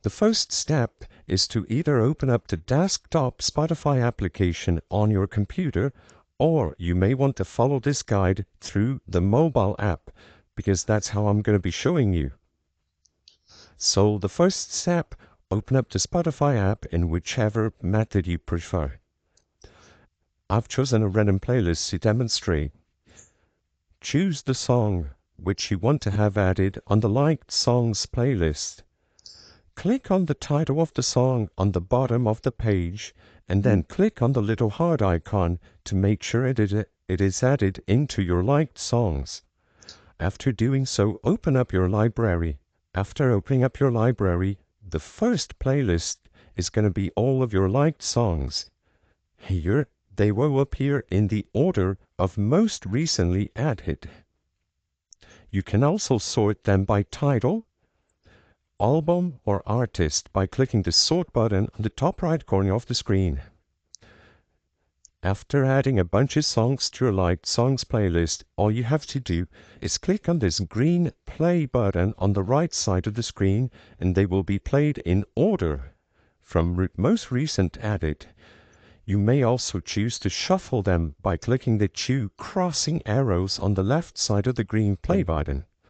The first step is to either open up the desktop Spotify application on your computer, or you may want to follow this guide through the mobile app, because that's how I'm going to be showing you. So the first step, open up the Spotify app in whichever method you prefer. I've chosen a random playlist to demonstrate. Choose the song which you want to have added on the Liked Songs playlist. Click on the title of the song on the bottom of the page, and then click on the little heart icon to make sure it is added into your liked songs. After doing so, open up your library. After opening up your library, the first playlist is going to be all of your liked songs. Here, they will appear in the order of most recently added. You can also sort them by title, album, or artist by clicking the sort button on the top right corner of the screen. After adding a bunch of songs to your liked songs playlist, all you have to do is click on this green play button on the right side of the screen, and they will be played in order from most recent added. You may also choose to shuffle them by clicking the two crossing arrows on the left side of the green play button.